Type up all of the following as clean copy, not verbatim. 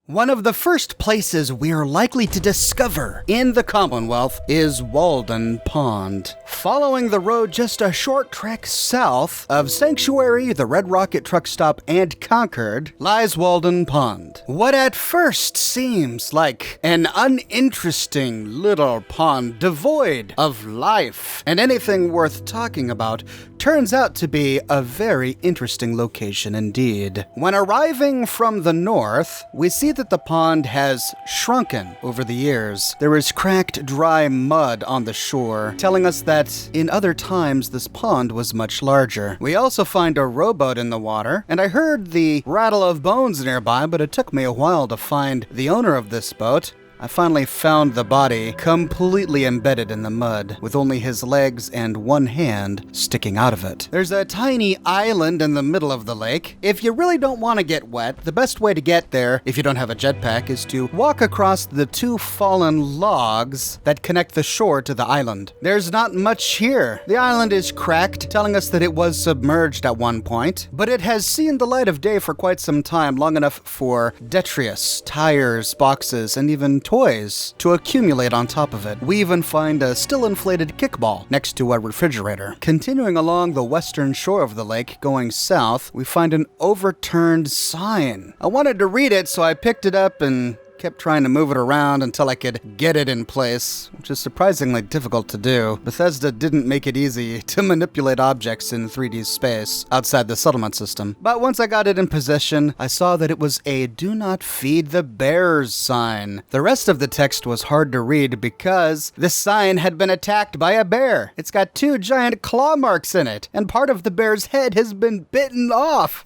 One of the first places we're likely to discover in the Commonwealth is Walden Pond. Following the road just a short trek south of Sanctuary, the Red Rocket Truck Stop, and Concord lies Walden Pond. What at first seems like an uninteresting little pond devoid of life and anything worth talking about turns out to be a very interesting location indeed. When arriving from the north, we see that the pond has shrunken over the years. There is cracked, dry mud on the shore, telling us that in other times this pond was much larger. We also find a rowboat in the water, and I heard the rattle of bones nearby, but it took me a while to find the owner of this boat. I finally found the body completely embedded in the mud, with only his legs and one hand sticking out of it. There's a tiny island in the middle of the lake. If you really don't want to get wet, the best way to get there, if you don't have a jetpack, is to walk across the two fallen logs that connect the shore to the island. There's not much here. The island is cracked, telling us that it was submerged at one point, but it has seen the light of day for quite some time, long enough for detritus, tires, boxes, and even toys to accumulate on top of it. We even find a still inflated kickball next to a refrigerator. Continuing along the western shore of the lake, going south, we find an overturned sign. I wanted to read it, so I picked it up and kept trying to move it around until I could get it in place, which is surprisingly difficult to do. Bethesda didn't make it easy to manipulate objects in 3D space outside the settlement system. But once I got it in position, I saw that it was a "Do not feed the bears" sign. The rest of the text was hard to read because this sign had been attacked by a bear. It's got two giant claw marks in it, and part of the bear's head has been bitten off.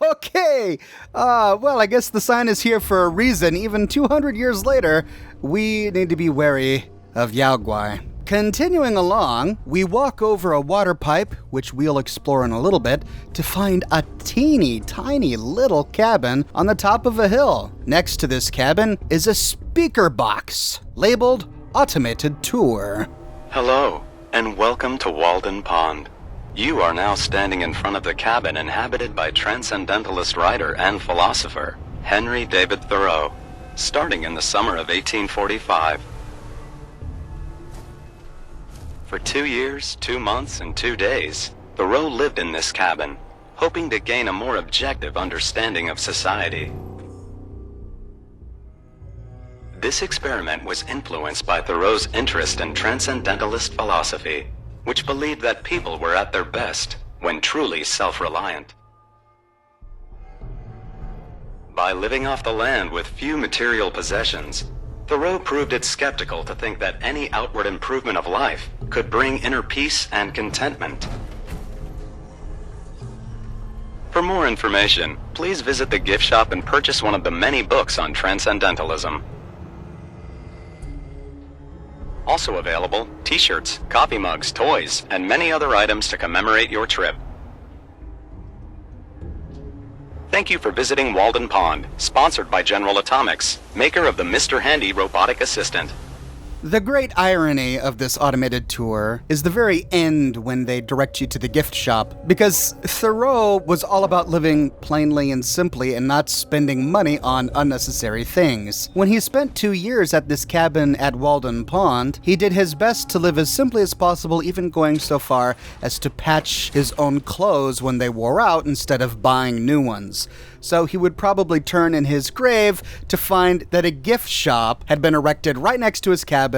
Okay, well, I guess the sign is here for a reason. Even 200 years later, we need to be wary of Yaogwai. Continuing along, we walk over a water pipe, which we'll explore in a little bit, to find a teeny tiny little cabin on the top of a hill. Next to this cabin is a speaker box labeled Automated Tour. Hello, and welcome to Walden Pond. You are now standing in front of the cabin inhabited by transcendentalist writer and philosopher Henry David Thoreau, starting in the summer of 1845. For 2 years, 2 months, and 2 days, Thoreau lived in this cabin, hoping to gain a more objective understanding of society. This experiment was influenced by Thoreau's interest in transcendentalist philosophy, which believed that people were at their best when truly self-reliant. By living off the land with few material possessions, Thoreau proved it skeptical to think that any outward improvement of life could bring inner peace and contentment. For more information, please visit the gift shop and purchase one of the many books on transcendentalism. Also available, t-shirts, coffee mugs, toys, and many other items to commemorate your trip. Thank you for visiting Walden Pond, sponsored by General Atomics, maker of the Mr. Handy robotic assistant. The great irony of this automated tour is the very end when they direct you to the gift shop, because Thoreau was all about living plainly and simply and not spending money on unnecessary things. When he spent 2 years at this cabin at Walden Pond, he did his best to live as simply as possible, even going so far as to patch his own clothes when they wore out instead of buying new ones. So he would probably turn in his grave to find that a gift shop had been erected right next to his cabin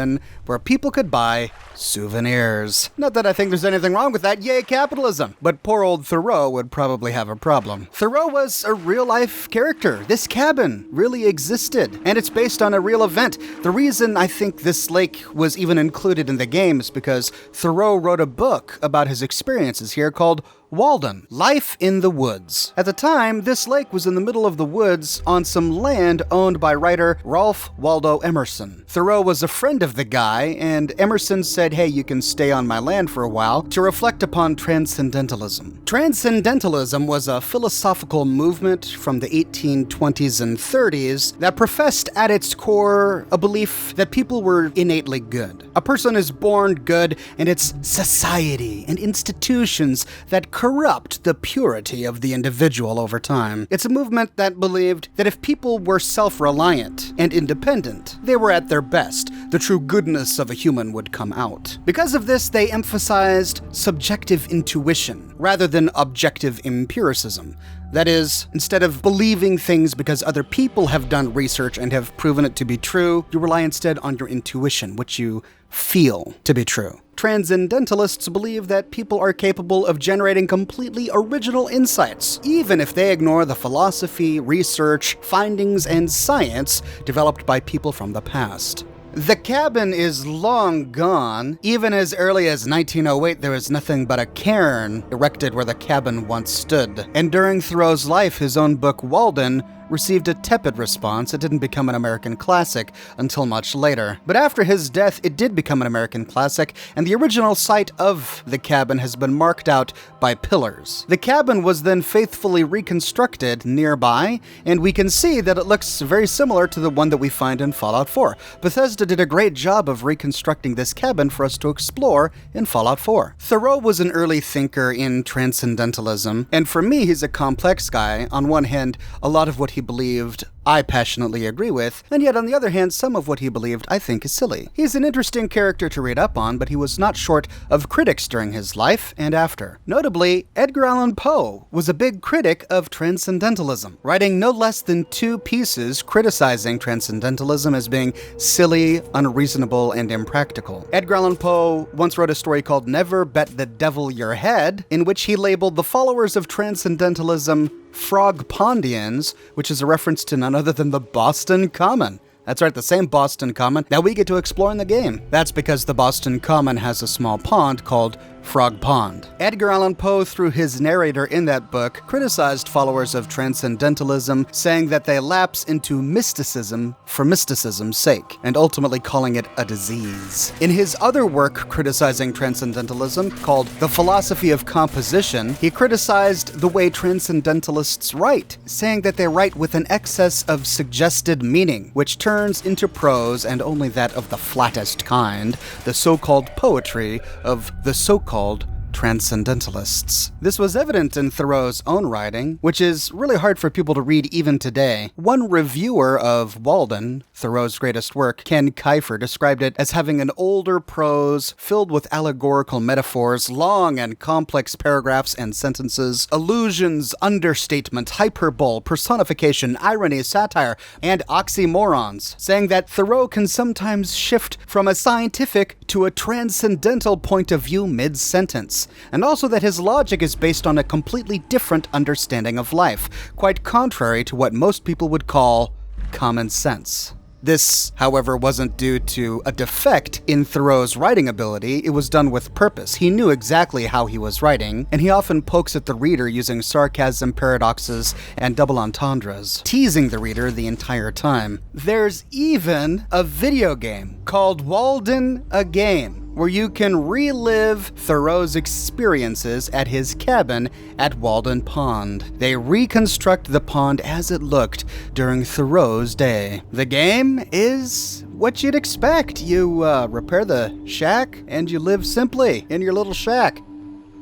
where people could buy souvenirs. Not that I think there's anything wrong with that, yay capitalism, but poor old Thoreau would probably have a problem. Thoreau was a real-life character. This cabin really existed, and it's based on a real event. The reason I think this lake was even included in the game is because Thoreau wrote a book about his experiences here called Walden, Life in the Woods. At the time, this lake was in the middle of the woods on some land owned by writer Ralph Waldo Emerson. Thoreau was a friend of the guy, and Emerson said, "Hey, you can stay on my land for a while," to reflect upon transcendentalism. Transcendentalism was a philosophical movement from the 1820s and 30s that professed at its core a belief that people were innately good. A person is born good, and it's society and institutions that corrupt the purity of the individual over time. It's a movement that believed that if people were self-reliant and independent, they were at their best. The true goodness of a human would come out. Because of this, they emphasized subjective intuition rather than objective empiricism. That is, instead of believing things because other people have done research and have proven it to be true, you rely instead on your intuition, which you feel to be true. Transcendentalists believe that people are capable of generating completely original insights, even if they ignore the philosophy, research, findings, and science developed by people from the past. The cabin is long gone. Even as early as 1908, there was nothing but a cairn erected where the cabin once stood. And during Thoreau's life, his own book, Walden, received a tepid response. It didn't become an American classic until much later. But after his death, it did become an American classic, and the original site of the cabin has been marked out by pillars. The cabin was then faithfully reconstructed nearby, and we can see that it looks very similar to the one that we find in Fallout 4. Bethesda did a great job of reconstructing this cabin for us to explore in Fallout 4. Thoreau was an early thinker in transcendentalism, and for me, he's a complex guy. On one hand, a lot of what he believed I passionately agree with, and yet on the other hand, some of what he believed I think is silly. He's an interesting character to read up on, but he was not short of critics during his life and after. Notably, Edgar Allan Poe was a big critic of transcendentalism, writing no less than 2 pieces criticizing transcendentalism as being silly, unreasonable, and impractical. Edgar Allan Poe once wrote a story called Never Bet the Devil Your Head, in which he labeled the followers of transcendentalism Frog Pondians, which is a reference to none other than the Boston Common. That's right, the same Boston Common that we get to explore in the game. That's because the Boston Common has a small pond called Frog Pond. Edgar Allan Poe, through his narrator in that book, criticized followers of transcendentalism, saying that they lapse into mysticism for mysticism's sake, and ultimately calling it a disease. In his other work criticizing transcendentalism, called The Philosophy of Composition, he criticized the way transcendentalists write, saying that they write with an excess of suggested meaning, which turns into prose, and only that of the flattest kind, the so-called poetry of the so-called transcendentalists. This was evident in Thoreau's own writing, which is really hard for people to read even today. One reviewer of Walden, Thoreau's greatest work, Ken Kiefer, described it as having an older prose filled with allegorical metaphors, long and complex paragraphs and sentences, allusions, understatement, hyperbole, personification, irony, satire, and oxymorons, saying that Thoreau can sometimes shift from a scientific to a transcendental point of view mid-sentence, and also that his logic is based on a completely different understanding of life, quite contrary to what most people would call common sense. This, however, wasn't due to a defect in Thoreau's writing ability. It was done with purpose. He knew exactly how he was writing, and he often pokes at the reader using sarcasm, paradoxes, and double entendres, teasing the reader the entire time. There's even a video game called Walden a Game, where you can relive Thoreau's experiences at his cabin at Walden Pond. They reconstruct the pond as it looked during Thoreau's day. The game is what you'd expect. You repair the shack and you live simply in your little shack.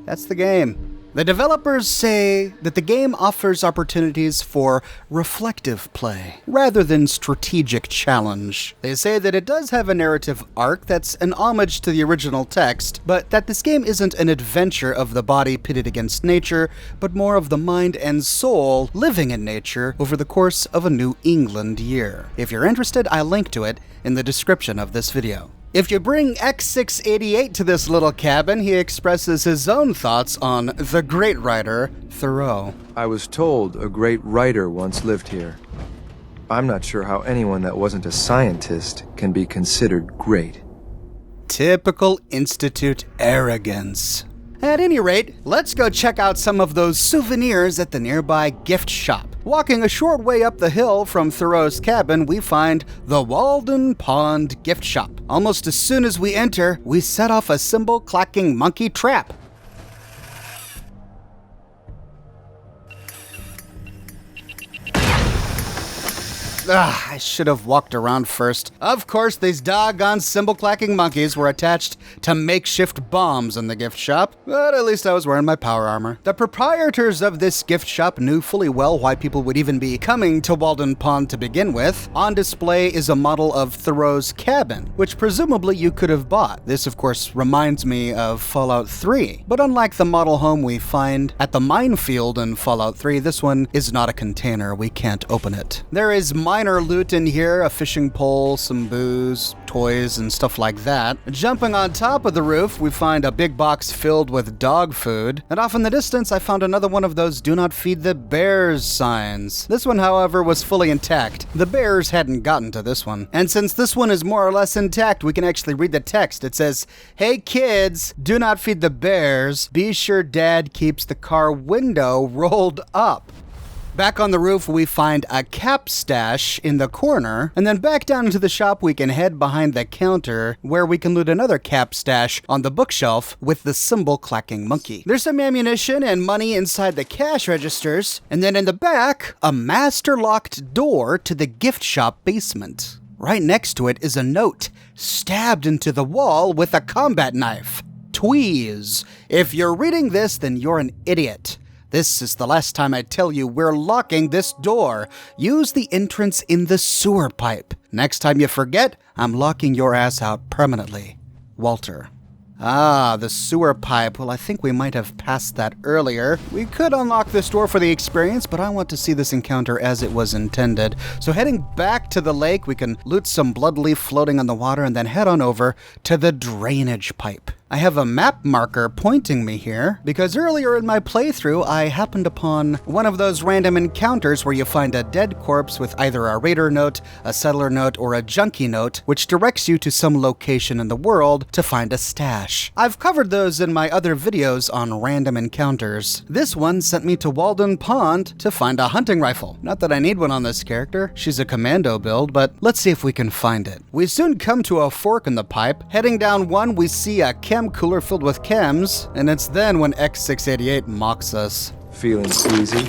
That's the game. The developers say that the game offers opportunities for reflective play, rather than strategic challenge. They say that it does have a narrative arc that's an homage to the original text, but that this game isn't an adventure of the body pitted against nature, but more of the mind and soul living in nature over the course of a New England year. If you're interested, I'll link to it in the description of this video. If you bring X688 to this little cabin, he expresses his own thoughts on the great writer, Thoreau. I was told a great writer once lived here. I'm not sure how anyone that wasn't a scientist can be considered great. Typical Institute arrogance. At any rate, let's go check out some of those souvenirs at the nearby gift shop. Walking a short way up the hill from Thoreau's cabin, we find the Walden Pond gift shop. Almost as soon as we enter, we set off a cymbal-clacking monkey trap. I should have walked around first. Of course, these doggone cymbal-clacking monkeys were attached to makeshift bombs in the gift shop, but at least I was wearing my power armor. The proprietors of this gift shop knew fully well why people would even be coming to Walden Pond to begin with. On display is a model of Thoreau's cabin, which presumably you could have bought. This, of course, reminds me of Fallout 3, but unlike the model home we find at the minefield in Fallout 3, this one is not a container. We can't open it. There is minor loot in here, a fishing pole, some booze, toys, and stuff like that. Jumping on top of the roof, we find a big box filled with dog food, and off in the distance I found another one of those "Do not feed the bears" signs. This one, however, was fully intact. The bears hadn't gotten to this one. And since this one is more or less intact, we can actually read the text. It says, "Hey kids, do not feed the bears. Be sure Dad keeps the car window rolled up." Back on the roof, we find a cap stash in the corner, and then back down into the shop we can head behind the counter where we can loot another cap stash on the bookshelf with the cymbal-clacking monkey. There's some ammunition and money inside the cash registers, and then in the back, a master-locked door to the gift shop basement. Right next to it is a note, stabbed into the wall with a combat knife. Tweeze. If you're reading this, then you're an idiot. This is the last time I tell you we're locking this door. Use the entrance in the sewer pipe. Next time you forget, I'm locking your ass out permanently. Walter. Ah, the sewer pipe. Well, I think we might have passed that earlier. We could unlock this door for the experience, but I want to see this encounter as it was intended. So heading back to the lake, we can loot some blood leaf floating on the water and then head on over to the drainage pipe. I have a map marker pointing me here because earlier in my playthrough I happened upon one of those random encounters where you find a dead corpse with either a raider note, a settler note, or a junkie note, which directs you to some location in the world to find a stash. I've covered those in my other videos on random encounters. This one sent me to Walden Pond to find a hunting rifle. Not that I need one on this character, she's a commando build, but let's see if we can find it. We soon come to a fork in the pipe. Heading down one, we see a chem cooler filled with chems, and it's then when X688 mocks us. Feeling queasy?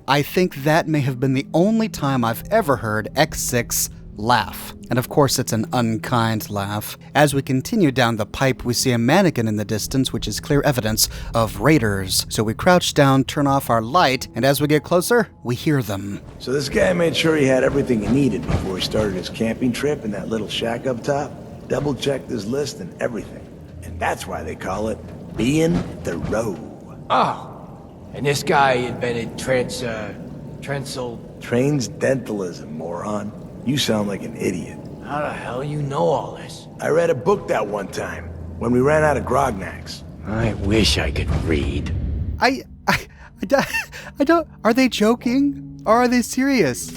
I think that may have been the only time I've ever heard X6 laugh. And of course it's an unkind laugh. As we continue down the pipe, we see a mannequin in the distance, which is clear evidence of raiders. So we crouch down, turn off our light, and as we get closer, we hear them. So this guy made sure he had everything he needed before he started his camping trip in that little shack up top. Double-checked his list and everything. And that's why they call it being Thoreau. Oh, and this guy invented Transdentalism, moron. You sound like an idiot. How the hell you know all this? I read a book that one time, when we ran out of grognacks. I wish I could read. I don't, are they joking? Or are they serious?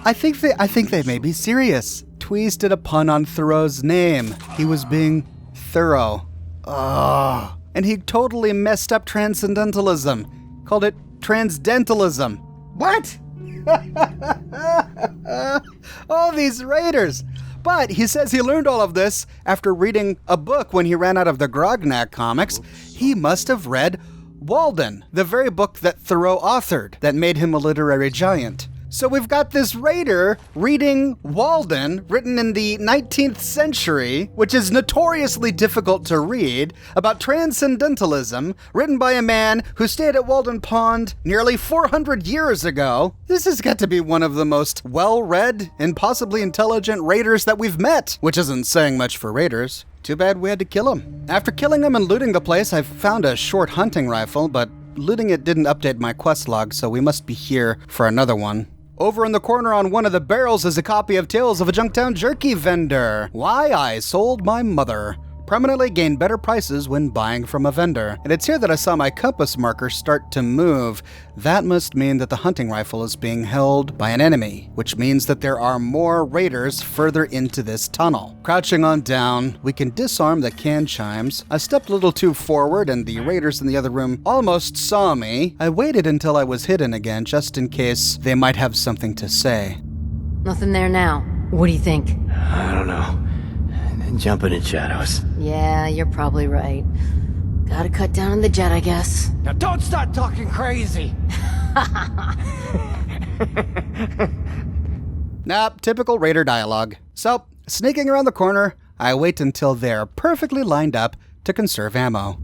I think they may be serious. Tweez did a pun on Thoreau's name. He was being thorough. Oh. And he totally messed up transcendentalism. Called it transdentalism. What? All these raiders. But he says he learned all of this after reading a book when he ran out of the Grognak comics. He must have read Walden, the very book that Thoreau authored that made him a literary giant. So we've got this raider reading Walden, written in the 19th century, which is notoriously difficult to read, about transcendentalism, written by a man who stayed at Walden Pond nearly 400 years ago. This has got to be one of the most well-read and possibly intelligent raiders that we've met, which isn't saying much for raiders. Too bad we had to kill him. After killing him and looting the place, I found a short hunting rifle, but looting it didn't update my quest log, so we must be here for another one. Over in the corner on one of the barrels is a copy of Tales of a Junktown Jerky Vendor. Why I Sold My Mother. Permanently gain better prices when buying from a vendor. And it's here that I saw my compass marker start to move. That must mean that the hunting rifle is being held by an enemy, which means that there are more raiders further into this tunnel. Crouching on down, we can disarm the can chimes. I stepped a little too forward and the raiders in the other room almost saw me. I waited until I was hidden again, just in case they might have something to say. Nothing there now. What do you think? I don't know. Jumping in shadows. Yeah, you're probably right. Gotta cut down on the jet, I guess. Now don't start talking crazy! Nope, typical raider dialogue. So, sneaking around the corner, I wait until they're perfectly lined up to conserve ammo.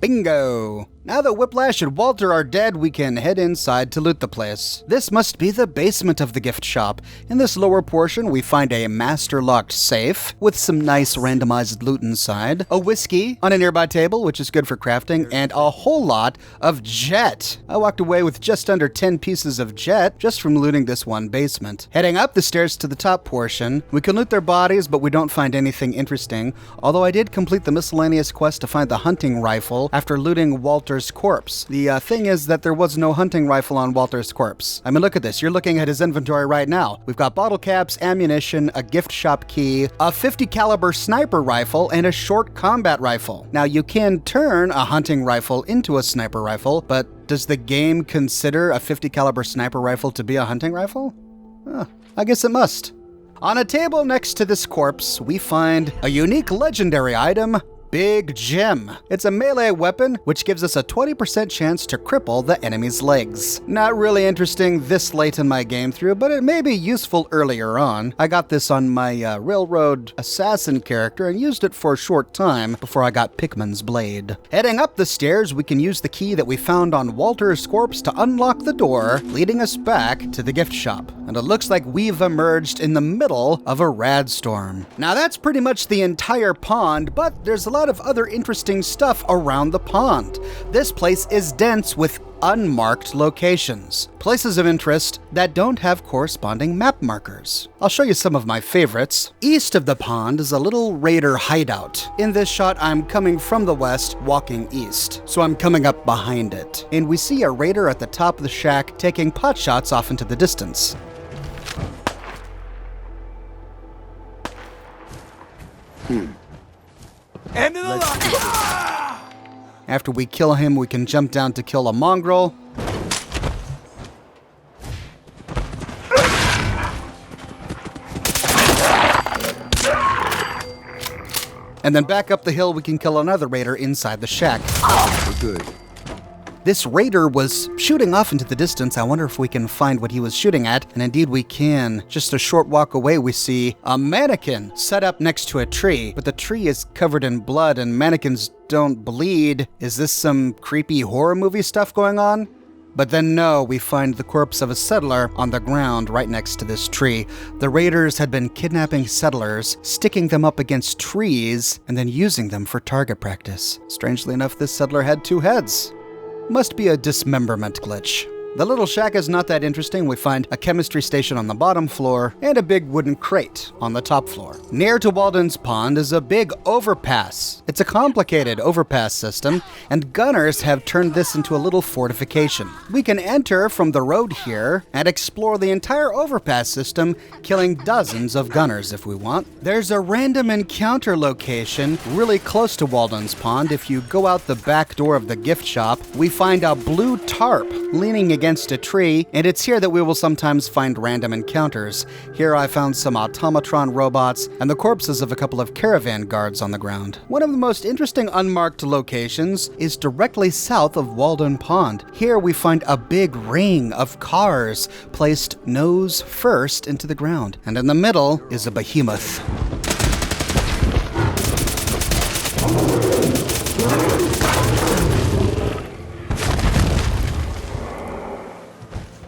Bingo! Now that Whiplash and Walter are dead, we can head inside to loot the place. This must be the basement of the gift shop. In this lower portion, we find a master-locked safe with some nice randomized loot inside, a whiskey on a nearby table, which is good for crafting, and a whole lot of jet. I walked away with just under 10 pieces of jet just from looting this one basement. Heading up the stairs to the top portion, we can loot their bodies, but we don't find anything interesting, although I did complete the miscellaneous quest to find the hunting rifle after looting Walter's corpse. The thing is that there was no hunting rifle on Walter's corpse. I mean, look at this. You're looking at his inventory right now. We've got bottle caps, ammunition, a gift shop key, a 50 caliber sniper rifle, and a short combat rifle. Now, you can turn a hunting rifle into a sniper rifle, but does the game consider a 50 caliber sniper rifle to be a hunting rifle? I guess it must. On a table next to this corpse, we find a unique legendary item, Big Jim. It's a melee weapon, which gives us a 20% chance to cripple the enemy's legs. Not really interesting this late in my game through, but it may be useful earlier on. I got this on my railroad assassin character and used it for a short time before I got Pickman's blade. Heading up the stairs, we can use the key that we found on Walter's corpse to unlock the door, leading us back to the gift shop. And it looks like we've emerged in the middle of a rad storm. Now that's pretty much the entire pond, but there's a lot of other interesting stuff around the pond. This place is dense with unmarked locations, places of interest that don't have corresponding map markers. I'll show you some of my favorites. East of the pond is a little raider hideout. In this shot, I'm coming from the west, walking east, so I'm coming up behind it. And we see a raider at the top of the shack taking pot shots off into the distance. End of the line! After we kill him, we can jump down to kill a mongrel. And then back up the hill, we can kill another raider inside the shack. We're good. This raider was shooting off into the distance. I wonder if we can find what he was shooting at. And indeed we can. Just a short walk away, we see a mannequin set up next to a tree. But the tree is covered in blood and mannequins don't bleed. Is this some creepy horror movie stuff going on? But then no, we find the corpse of a settler on the ground right next to this tree. The raiders had been kidnapping settlers, sticking them up against trees, and then using them for target practice. Strangely enough, this settler had 2 heads. Must be a dismemberment glitch. The little shack is not that interesting. We find a chemistry station on the bottom floor and a big wooden crate on the top floor. Near to Walden's Pond is a big overpass. It's a complicated overpass system, and gunners have turned this into a little fortification. We can enter from the road here and explore the entire overpass system, killing dozens of gunners if we want. There's a random encounter location really close to Walden's Pond. If you go out the back door of the gift shop, we find a blue tarp leaning against a tree, and it's here that we will sometimes find random encounters. Here I found some automatron robots and the corpses of a couple of caravan guards on the ground. One of the most interesting unmarked locations is directly south of Walden Pond. Here we find a big ring of cars placed nose first into the ground, and in the middle is a behemoth.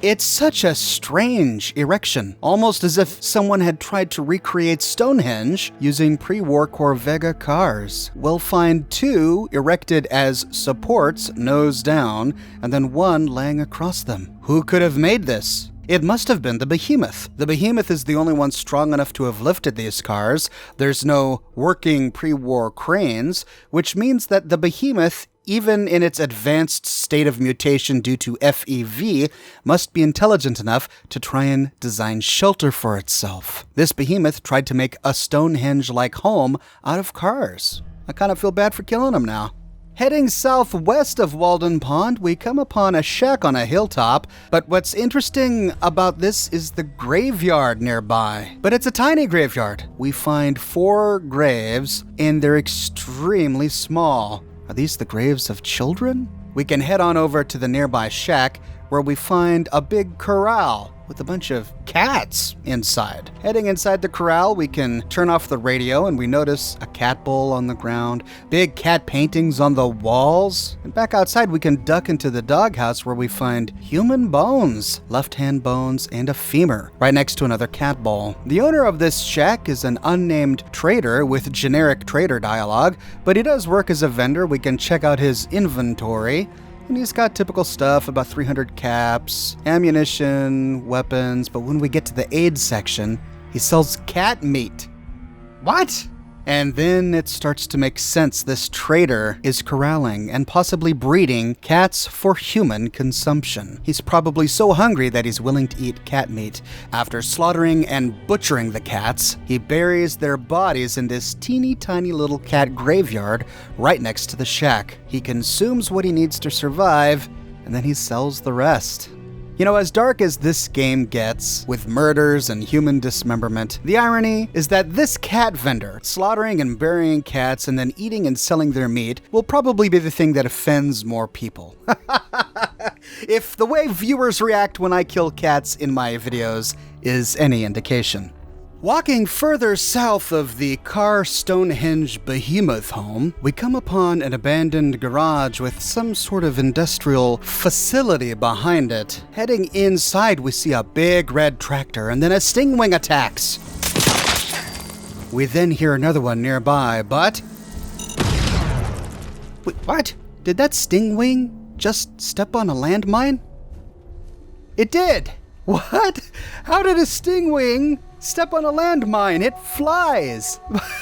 It's such a strange erection, almost as if someone had tried to recreate Stonehenge using pre-war Corvega cars. We'll find 2 erected as supports, nose down, and then 1 laying across them. Who could have made this? It must have been the behemoth. The behemoth is the only one strong enough to have lifted these cars. There's no working pre-war cranes, which means that the behemoth, even in its advanced state of mutation due to FEV, must be intelligent enough to try and design shelter for itself. This behemoth tried to make a Stonehenge-like home out of cars. I kind of feel bad for killing him now. Heading southwest of Walden Pond, we come upon a shack on a hilltop, but what's interesting about this is the graveyard nearby. But it's a tiny graveyard. We find 4 graves, and they're extremely small. Are these the graves of children? we can head on over to the nearby shack where we find a big corral with a bunch of cats inside. Heading inside the corral, we can turn off the radio and we notice a cat bowl on the ground, big cat paintings on the walls. And back outside, we can duck into the doghouse where we find human bones, left hand bones, and a femur right next to another cat bowl. The owner of this shack is an unnamed trader with generic trader dialogue, but he does work as a vendor. We can check out his inventory. And he's got typical stuff, about 300 caps, ammunition, weapons, but when we get to the aid section, he sells cat meat. What? And then it starts to make sense. This trader is corralling and possibly breeding cats for human consumption. He's probably so hungry that he's willing to eat cat meat. After slaughtering and butchering the cats, he buries their bodies in this teeny tiny little cat graveyard right next to the shack. He consumes what he needs to survive, and then he sells the rest. You know, as dark as this game gets, with murders and human dismemberment, the irony is that this cat vendor, slaughtering and burying cats and then eating and selling their meat, will probably be the thing that offends more people. If the way viewers react when I kill cats in my videos is any indication. Walking further south of the Carr Stonehenge behemoth home, we come upon an abandoned garage with some sort of industrial facility behind it. Heading inside, we see a big red tractor, and then a stingwing attacks. We then hear another one nearby, but... Wait, what? Did that stingwing just step on a landmine? It did! What? How did a stingwing step on a landmine? It flies!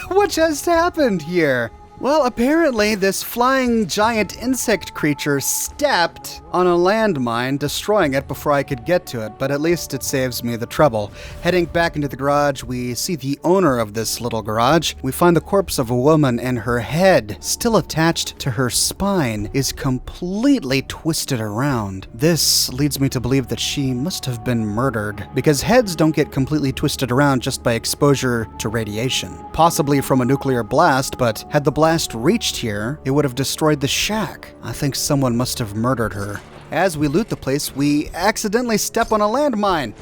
What just happened here? Well, apparently this flying giant insect creature stepped on a landmine, destroying it before I could get to it, but at least it saves me the trouble. Heading back into the garage, we see the owner of this little garage. We find the corpse of a woman, and her head, still attached to her spine, is completely twisted around. This leads me to believe that she must have been murdered, because heads don't get completely twisted around just by exposure to radiation. Possibly from a nuclear blast, but had the blast reached here, it would have destroyed the shack. I think someone must have murdered her. As we loot the place, we accidentally step on a landmine.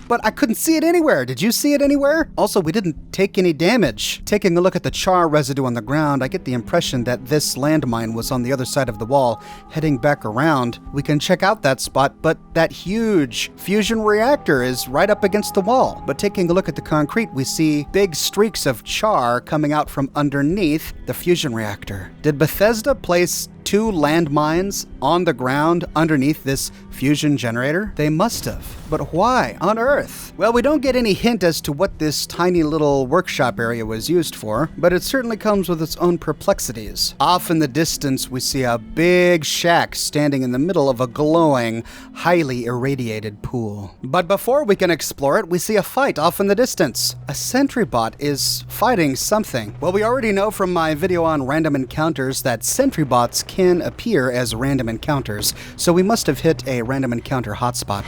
But I couldn't see it anywhere. Did you see it anywhere? Also, we didn't take any damage. Taking a look at the char residue on the ground, I get the impression that this landmine was on the other side of the wall. Heading back around, we can check out that spot, but that huge fusion reactor is right up against the wall. But taking a look at the concrete, we see big streaks of char coming out from underneath the fusion reactor. Did Bethesda place 2 landmines on the ground underneath this fusion generator? They must have. But why on earth? Well, we don't get any hint as to what this tiny little workshop area was used for, but it certainly comes with its own perplexities. Off in the distance, we see a big shack standing in the middle of a glowing, highly irradiated pool. But before we can explore it, we see a fight off in the distance. A sentry bot is fighting something. Well, we already know from my video on random encounters that sentry bots can appear as random encounters, so we must have hit a random encounter hotspot.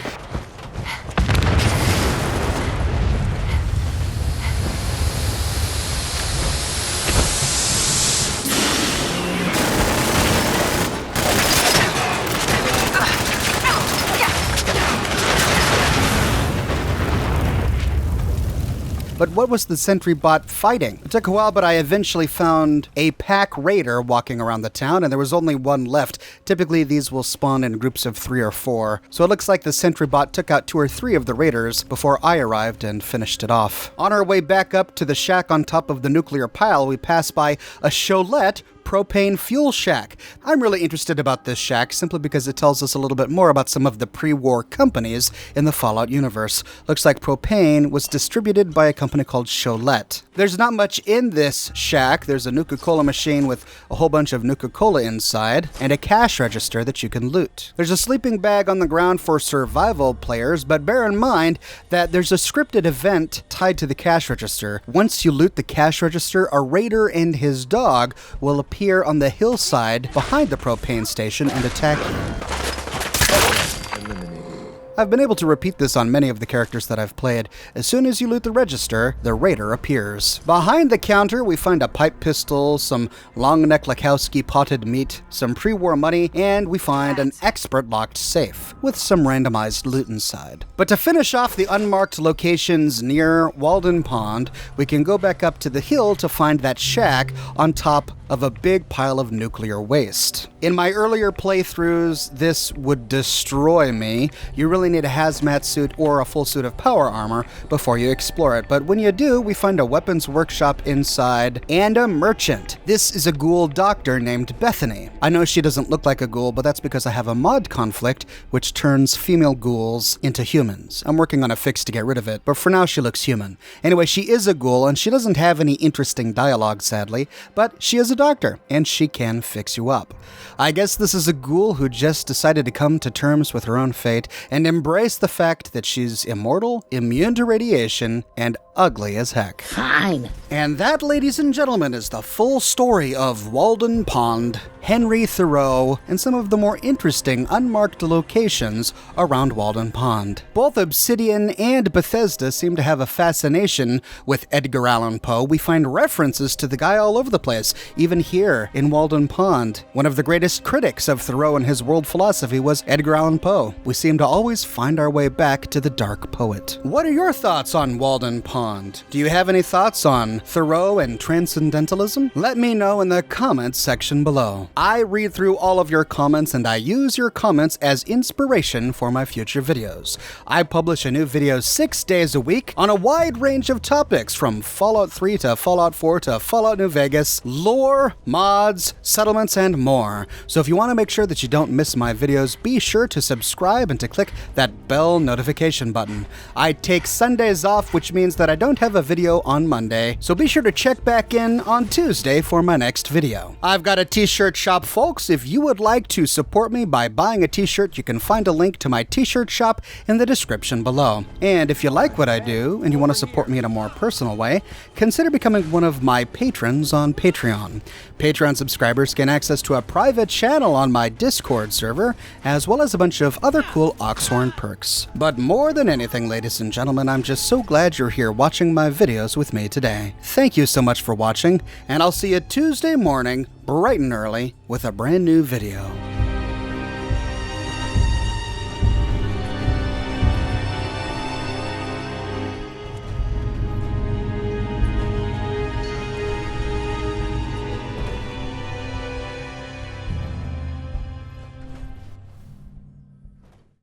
But what was the sentry bot fighting? It took a while, but I eventually found a pack raider walking around the town, and there was only one left. Typically, these will spawn in groups of 3 or 4. So it looks like the sentry bot took out 2 or 3 of the raiders before I arrived and finished it off. On our way back up to the shack on top of the nuclear pile, we pass by a Cholette propane fuel shack. I'm really interested about this shack simply because it tells us a little bit more about some of the pre-war companies in the Fallout universe. Looks like propane was distributed by a company called Cholette. There's not much in this shack. There's a Nuka-Cola machine with a whole bunch of Nuka-Cola inside and a cash register that you can loot. There's a sleeping bag on the ground for survival players, but bear in mind that there's a scripted event tied to the cash register. Once you loot the cash register, a raider and his dog will appear on the hillside behind the propane station and attack you. I've been able to repeat this on many of the characters that I've played. As soon as you loot the register, the raider appears. Behind the counter, we find a pipe pistol, some long neck Lakowski potted meat, some pre-war money, and we find an expert locked safe with some randomized loot inside. But to finish off the unmarked locations near Walden Pond, we can go back up to the hill to find that shack on top of a big pile of nuclear waste. In my earlier playthroughs, this would destroy me. You really need a hazmat suit or a full suit of power armor before you explore it, but when you do, we find a weapons workshop inside and a merchant. This is a ghoul doctor named Bethany. I know she doesn't look like a ghoul, but that's because I have a mod conflict which turns female ghouls into humans. I'm working on a fix to get rid of it, but for now she looks human. Anyway, she is a ghoul and she doesn't have any interesting dialogue, sadly, but she is a doctor and she can fix you up. I guess this is a ghoul who just decided to come to terms with her own fate and embrace the fact that she's immortal, immune to radiation, and ugly as heck. Fine. And that, ladies and gentlemen, is the full story of Walden Pond, Henry Thoreau, and some of the more interesting unmarked locations around Walden Pond. Both Obsidian and Bethesda seem to have a fascination with Edgar Allan Poe. We find references to the guy all over the place, even here in Walden Pond. One of the greatest critics of Thoreau and his world philosophy was Edgar Allan Poe. We seem to always find our way back to the dark poet. What are your thoughts on Walden Pond? Do you have any thoughts on Thoreau and transcendentalism? Let me know in the comments section below. I read through all of your comments and I use your comments as inspiration for my future videos. I publish a new video 6 days a week on a wide range of topics from Fallout 3 to Fallout 4 to Fallout New Vegas, lore, mods, settlements, and more. So if you want to make sure that you don't miss my videos, be sure to subscribe and to click that bell notification button. I take Sundays off, which means that I don't have a video on Monday, so be sure to check back in on Tuesday for my next video. I've got a t-shirt shop, folks. If you would like to support me by buying a t-shirt, you can find a link to my t-shirt shop in the description below. And if you like what I do and you want to support me in a more personal way, consider becoming one of my patrons on Patreon. Patreon subscribers gain access to a private channel on my Discord server, as well as a bunch of other cool Oxhorn perks. But more than anything, ladies and gentlemen, I'm just so glad you're here watching my videos with me today. Thank you so much for watching, and I'll see you Tuesday morning, bright and early, with a brand new video.